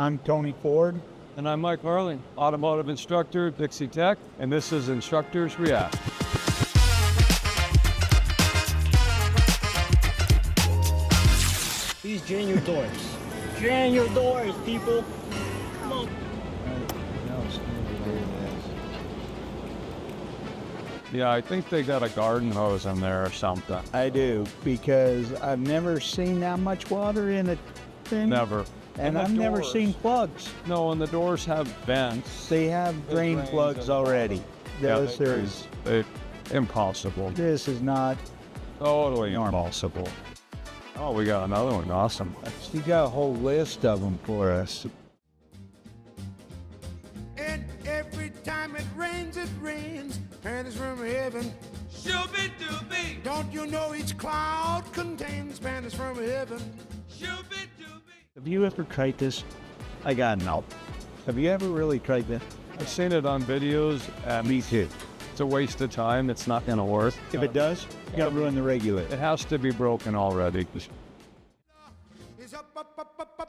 I'm Tony Ford. And I'm Mike Harling, automotive instructor, Dixie Tech, and this is Instructors React. Please drain your doors. Drain your doors, people. Come on. Yeah, I think they got a garden hose in there or something. I do, because I've never seen that much water in a thing. Never. And I've never seen plugs. No, and the doors have vents. They have drain plugs already. This is impossible. This is not Totally impossible. Oh, we got another one. Awesome. You got a whole list of them for us. And every time it rains, panties from heaven. Shooby-dooby. Don't you know each cloud contains panties from heaven? Shooby-dooby. Have you ever tried this? I got no. Have you ever really tried this? I've seen it on videos. Me too. It's a waste of time. It's not going to work. If it does, you gotta ruin the regulator. It has to be broken already. Is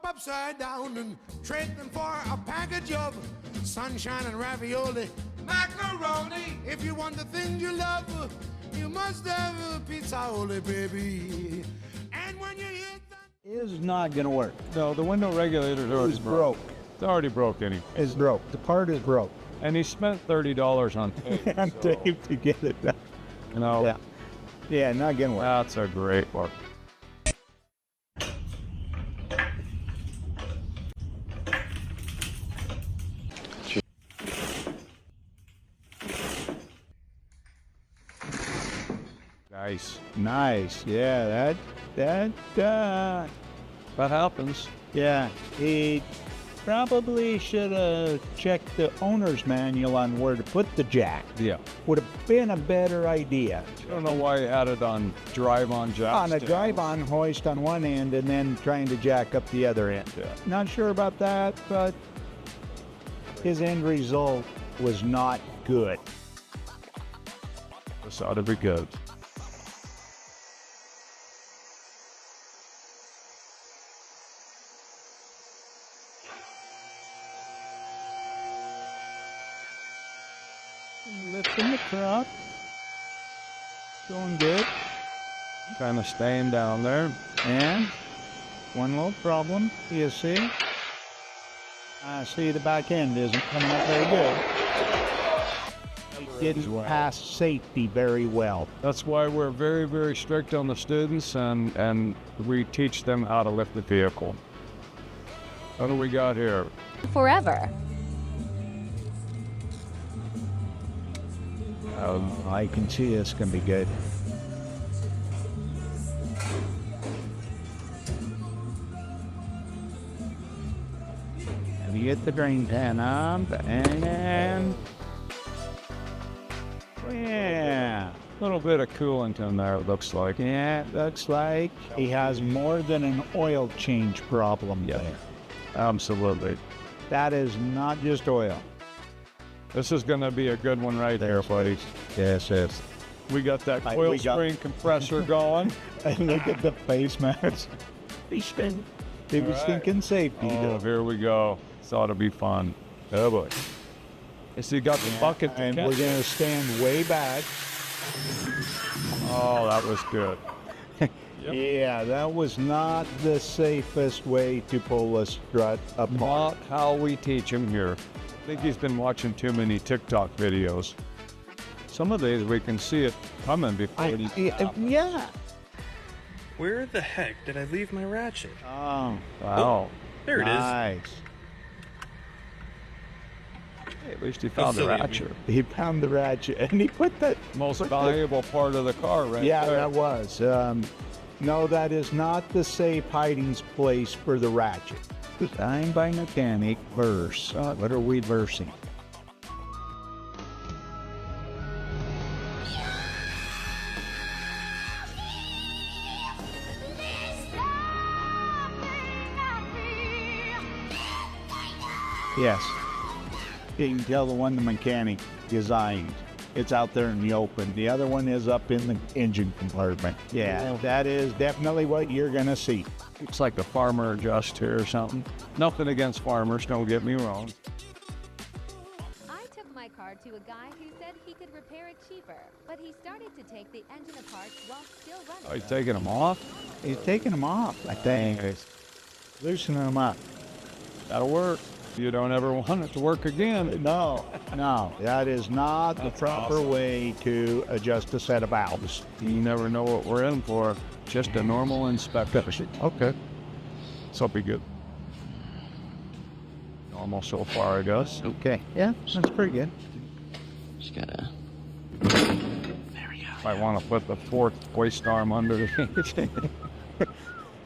upside down and trading for a package of sunshine and ravioli. Macaroni. If you want the things you love, you must have a pizza-oli, baby. And when you hit that... It's not gonna work. No, the window regulator door is broke. It's already broke anyway. It's broke. The part is broke. And he spent $30 on tape. On tape to get it done. You know, Yeah. Yeah, not gonna work. that's a great work. Nice. Nice. Yeah, that happens. yeah, he probably should have checked the owner's manual on where to put the jack. Yeah. Would have been a better idea. I don't know why he had it on drive-on jack. On a stand. drive-on hoist on one end and then trying to jack up the other end. Yeah. Not sure about that, but his end result was not good. This ought to be good. Lifting the truck. Going good. Kind of staying down there. And one little problem, you see? I see the back end isn't coming up very good. Didn't pass safety very well. That's why we're very, very strict on the students, and we teach them how to lift the vehicle. What do we got here? Forever. I can see this can be good. You get the drain pan up, and yeah, A little bit of coolant in there, it looks like. yeah, it looks like he has more than an oil change problem there. Absolutely. That is not just oil. This is going to be a good one right there, buddy. Yes, yes. We got that Right, coil we got- spring compressor going. And look at the face mask. He was thinking safety. Oh, here we go. This ought to be fun. Oh boy. So you got the bucket. to And catch. we're going to stand way back. Oh, that was good. Yeah, that was not the safest way to pull a strut apart. Not how we teach him here. I think he's been watching too many TikTok videos. Some of these we can see it coming before it even happens. Yeah. Where the heck did I leave my ratchet? Oh, Wow. There it is. nice. Hey, at least he found the silly of me. ratchet. He found the ratchet and he put that. Most valuable part of the car, right? Yeah, there. that was. No, that is not the safe hiding place for the ratchet. Designed by mechanic verse. What are we versing? Yes. You can tell the one the mechanic designed. It's out there in the open. The other one is up in the engine compartment. Yeah, that is definitely what you're going to see. It's like a farmer adjust here or something. Nothing against farmers, don't get me wrong. I took my car to a guy who said he could repair it cheaper, but he started to take the engine apart while still running. Are you taking them off? He's taking them off, I think. Loosening them up. That'll work. You don't ever want it to work again. No, that is not the proper way to adjust a set of valves. You never know what we're in for. Just a normal inspection. Okay. So be good. Normal so far, I guess. Okay, yeah, that's pretty good. Just gotta. I want to put the fourth waist arm under the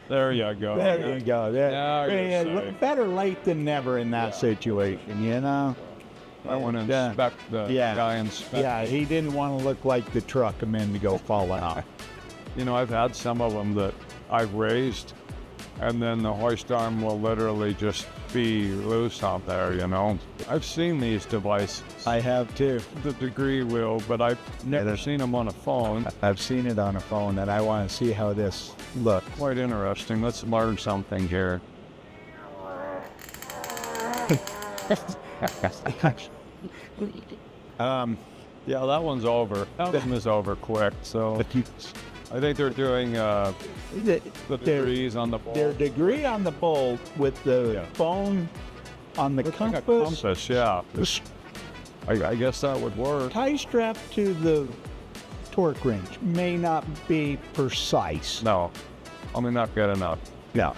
There you go. There you go. Now you're Yeah, safe. better late than never in that situation, you know? I want to inspect the guy inspect. Yeah, he didn't want to look like the truck a minute ago falling off. You know, I've had some of them that I've raised, and then the hoist arm will literally just be loose out there, you know. I've seen these devices. I have too. The degree will, but I've never seen them on a phone. I've seen it on a phone, and I want to see how this looks. Quite interesting. Let's learn something here. Yeah, that one's over. That one is over quick, so I think they're doing the degrees on the bolt. Their degree on the bolt with the phone on the Looks like a compass. compass, yeah. I guess that would work. Tie strap to the torque wrench may not be precise. No, I mean, not good enough. No.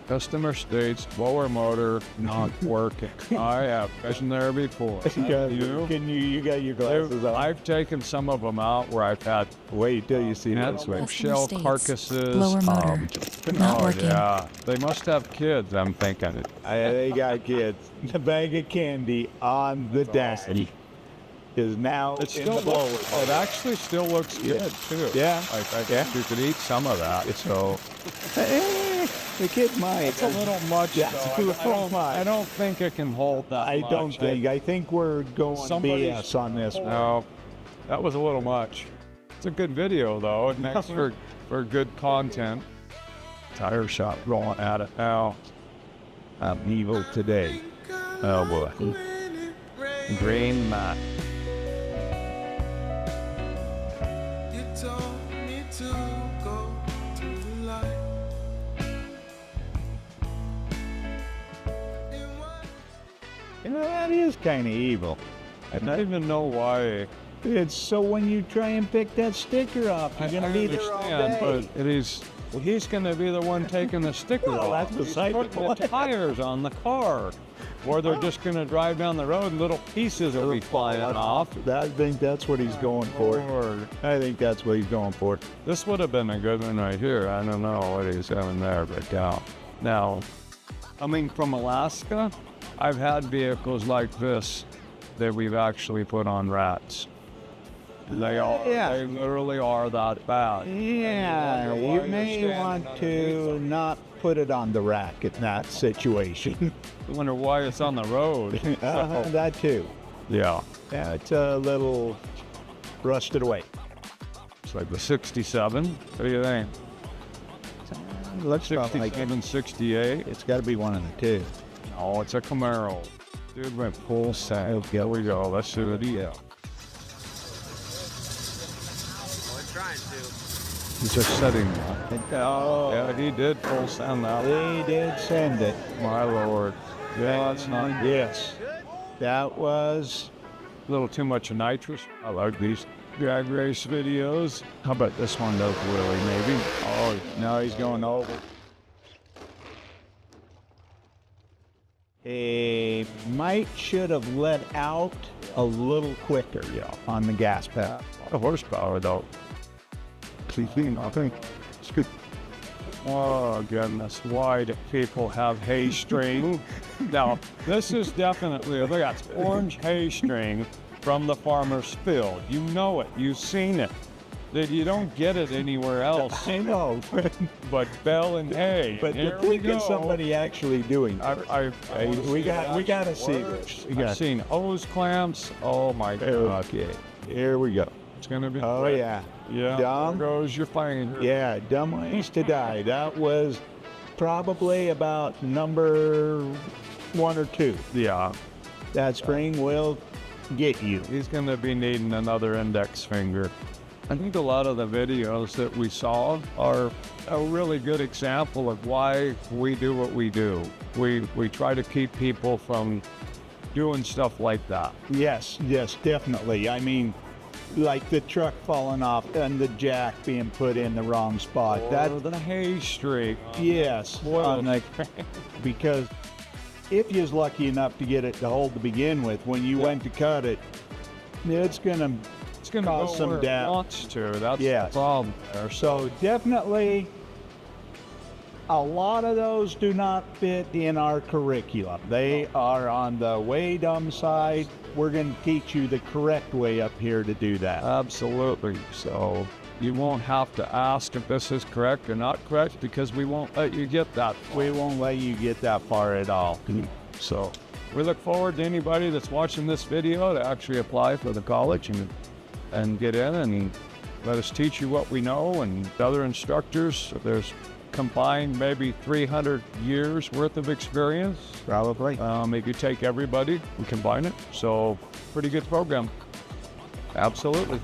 Customer states blower motor not working. I have been there before. You? You got your glasses on. I've taken some of them out where I've had Wait till you see this one. shell states, carcasses. blower motor, not working. Yeah, they must have kids, I'm thinking. They got kids. The bag of candy on the desk is now It in still the blower. it actually still looks good too. Yeah. I think you could eat some of that. So The kid might. it's a little much. Yeah, though. it's a little much. I don't think it can hold that. I much. don't think. I think we're going Somebody's- BS on this one. No, that was a little much. It's a good video though. It makes for good content. Tire shop going at it now. I'm evil today. Oh boy. Green mat. You told me to go to the light. You know, that is kind of evil. I don't even know why. It's so when you try and pick that sticker off, you're going to be there all day. but it is. Well, he's going to be the one taking the sticker Well, off. that's He's beside the putting the point. tires on the car, or they're just going to drive down the road and little pieces will be flying off. I think that's what he's going for. Lord. I think that's what he's going for. This would have been a good one right here. I don't know what he's having there, but now, coming from Alaska, I've had vehicles like this that we've actually put on rats. They literally are that bad. Yeah, Why you you're may standing want underneath to them. not put it on the rack in that situation. I wonder why it's on the road. That too. Yeah, Yeah, it's a little rusted away. it's like the 67. What do you think? Looks like 67, 68. it's got to be one of the two. Oh, it's a Camaro. Dude went full set. Here we go. Let's see what he is. He's just sitting there. Oh, Yeah, he did full send that. they did send it. My lord. Yeah, that's not good. Yes, that was. A little too much nitrous. I like these drag race videos. How about this one though, Willie, maybe? Oh no, he's going over. He should have let out a little quicker, on the gas pedal. A horsepower though. Clean, I think. It's good. Oh goodness, why do people have hay string? Now, this is definitely, look, that's orange hay string from the farmer's field. You know it, you've seen it. That you don't get it anywhere else I know, but Bell and Hay. but Here to we think of go. somebody actually doing it. We got to see this. I've seen hose clamps. Oh my God. Okay, here we go. It's gonna be. Oh yeah, Yeah. Dumb. There goes your finger. yeah, dumb ways to die. That was probably about number 1 or 2. Yeah. That spring will get you. He's going to be needing another index finger. I think a lot of the videos that we saw are a really good example of why we do what we do. We try to keep people from doing stuff like that. Yes, definitely. I mean, like the truck falling off and the jack being put in the wrong spot. Or the hay streak. Yes, because if you're lucky enough to get it to hold to begin with, when you went to cut it, it's gonna cause go some where it doubt. wants to. That's Yes. the problem there. So definitely, a lot of those do not fit in our curriculum. They are on the way dumb side. We're going to teach you the correct way up here to do that. Absolutely. So you won't have to ask if this is correct or not correct, because we won't let you get that far. We won't let you get that far at all. So we look forward to anybody that's watching this video to actually apply for the college and get in and let us teach you what we know. And other instructors, there's combined maybe 300 years worth of experience. Probably. If you take everybody and combine it. So pretty good program. Absolutely.